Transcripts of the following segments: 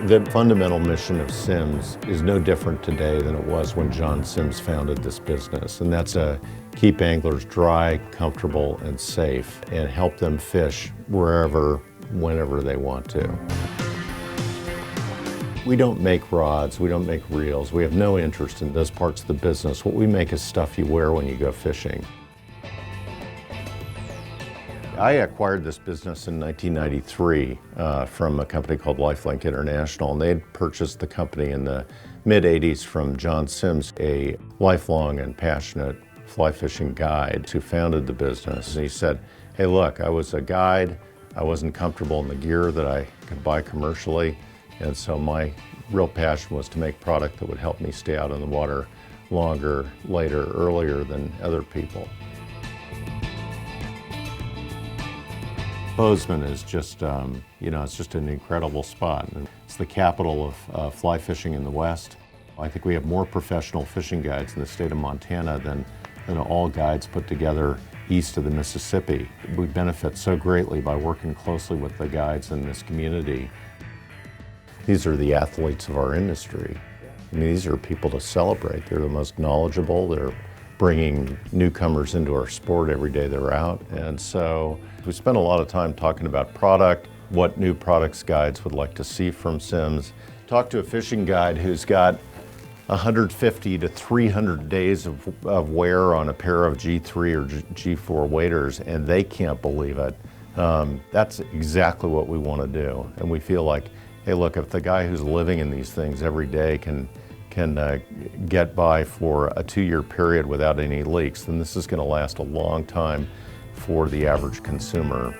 The fundamental mission of SIMMS is no different today than it was when John Simms founded this business, and that's keep anglers dry, comfortable, and safe, and help them fish wherever, whenever they want to. We don't make rods, we don't make reels, we have no interest in those parts of the business. What we make is stuff you wear when you go fishing. I acquired this business in 1993 from a company called LifeLink International, and they had purchased the company in the mid-'80s from John Simms, a lifelong and passionate fly fishing guide who founded the business. And he said, hey look, I was a guide, I wasn't comfortable in the gear that I could buy commercially, and so my real passion was to make product that would help me stay out on the water longer, later, earlier than other people. Bozeman is just, it's just an incredible spot. It's the capital of fly fishing in the West. I think we have more professional fishing guides in the state of Montana than all guides put together east of the Mississippi. We benefit so greatly by working closely with the guides in this community. These are the athletes of our industry. I mean, these are people to celebrate. They're the most knowledgeable. They're bringing newcomers into our sport every day they're out. And so we spend a lot of time talking about product, what new products guides would like to see from SIMMS. Talk to a fishing guide who's got 150 to 300 days of wear on a pair of G3 or G4 waders, and they can't believe it. That's exactly what we want to do. And we feel like, hey look, if the guy who's living in these things every day can get by for a 2-year period without any leaks, then this is going to last a long time for the average consumer.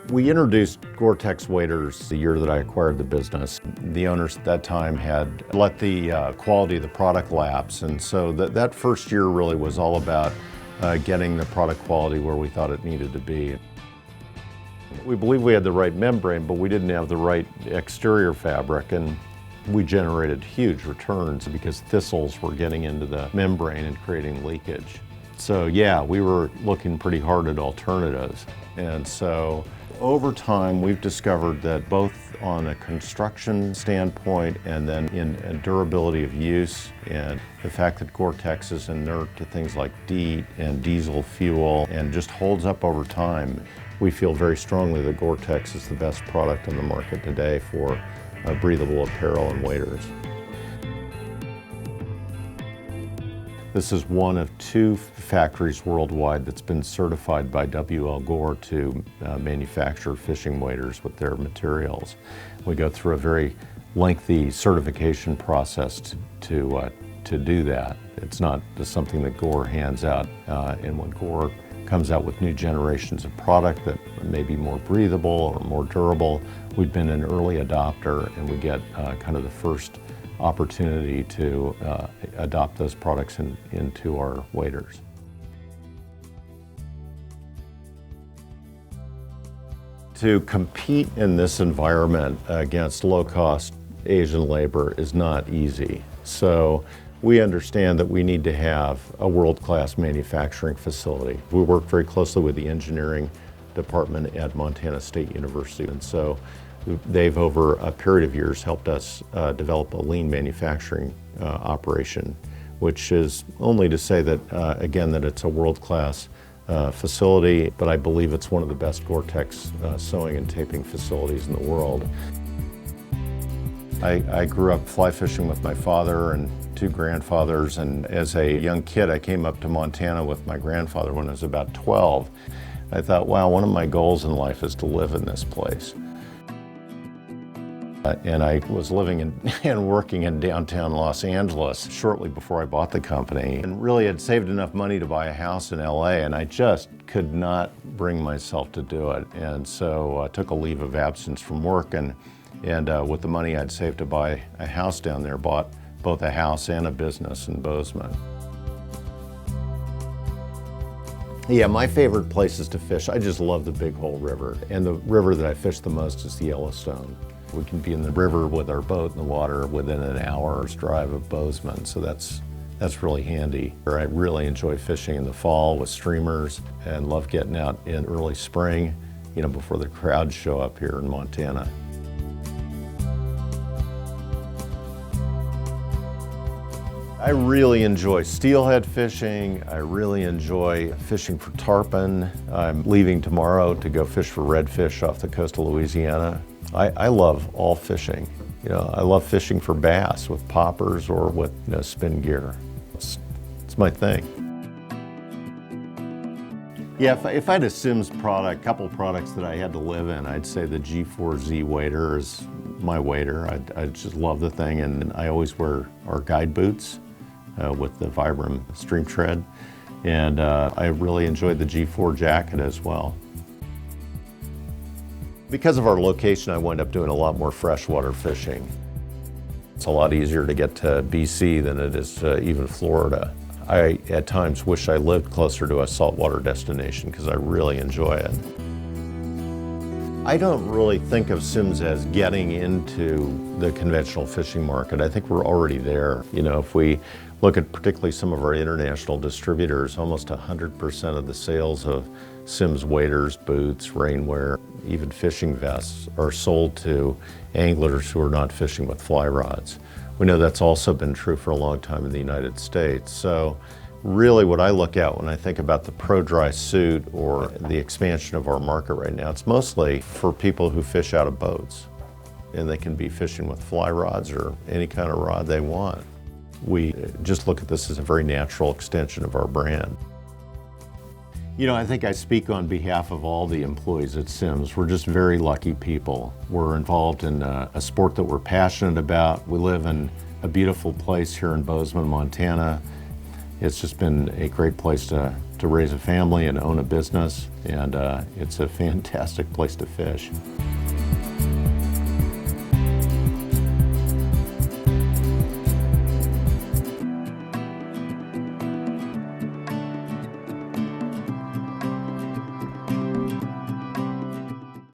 We introduced Gore-Tex waders the year that I acquired the business. The owners at that time had let the quality of the product lapse, and so that first year really was all about getting the product quality where we thought it needed to be. We believe we had the right membrane, but we didn't have the right exterior fabric, and we generated huge returns because thistles were getting into the membrane and creating leakage. So yeah, we were looking pretty hard at alternatives. And so over time, we've discovered that both on a construction standpoint and then in durability of use, and the fact that Gore-Tex is inert to things like DEET and diesel fuel and just holds up over time, we feel very strongly that Gore-Tex is the best product on the market today for breathable apparel and waders. This is one of 2 factories worldwide that's been certified by WL Gore to manufacture fishing waders with their materials. We go through a very lengthy certification process to do that. It's not just something that Gore hands out, and when Gore comes out with new generations of product that may be more breathable or more durable, we've been an early adopter, and we get kind of the first opportunity to adopt those products into our waders. To compete in this environment against low-cost Asian labor is not easy. So we understand that we need to have a world-class manufacturing facility. We work very closely with the engineering department at Montana State University, and so they've, over a period of years, helped us develop a lean manufacturing operation, which is only to say that, again, that it's a world-class facility, but I believe it's one of the best Gore-Tex sewing and taping facilities in the world. I grew up fly fishing with my father and 2 grandfathers, and as a young kid I came up to Montana with my grandfather when I was about 12. I thought, wow, one of my goals in life is to live in this place. And I was living and working in downtown Los Angeles shortly before I bought the company, and really had saved enough money to buy a house in LA, and I just could not bring myself to do it. And so I took a leave of absence from work, and with the money I'd saved to buy a house down there, bought both a house and a business in Bozeman. Yeah, my favorite places to fish, I just love the Big Hole River, and the river that I fish the most is the Yellowstone. We can be in the river with our boat in the water within an hour's drive of Bozeman, so that's That's really handy. I really enjoy fishing in the fall with streamers and love getting out in early spring, before the crowds show up here in Montana. I really enjoy steelhead fishing. I really enjoy fishing for tarpon. I'm leaving tomorrow to go fish for redfish off the coast of Louisiana. I love all fishing. I love fishing for bass with poppers or with spin gear. It's my thing. Yeah, if I had a SIMMS product, couple products that I had to live in, I'd say the G4Z wader is my wader. I just love the thing, and I always wear our guide boots with the Vibram Stream Tread, and I really enjoyed the G4 jacket as well. Because of our location, I wound up doing a lot more freshwater fishing. It's a lot easier to get to BC than it is to even Florida. I, at times, wish I lived closer to a saltwater destination because I really enjoy it. I don't really think of SIMMS as getting into the conventional fishing market. I think we're already there. If we look at particularly some of our international distributors, almost 100% of the sales of SIMMS waders, boots, rainwear, even fishing vests are sold to anglers who are not fishing with fly rods. We know that's also been true for a long time in the United States. So really what I look at when I think about the pro dry suit or the expansion of our market right now, it's mostly for people who fish out of boats. And they can be fishing with fly rods or any kind of rod they want. We just look at this as a very natural extension of our brand. I think I speak on behalf of all the employees at SIMMS. We're just very lucky people. We're involved in a sport that we're passionate about. We live in a beautiful place here in Bozeman, Montana. It's just been a great place to raise a family and own a business, and it's a fantastic place to fish.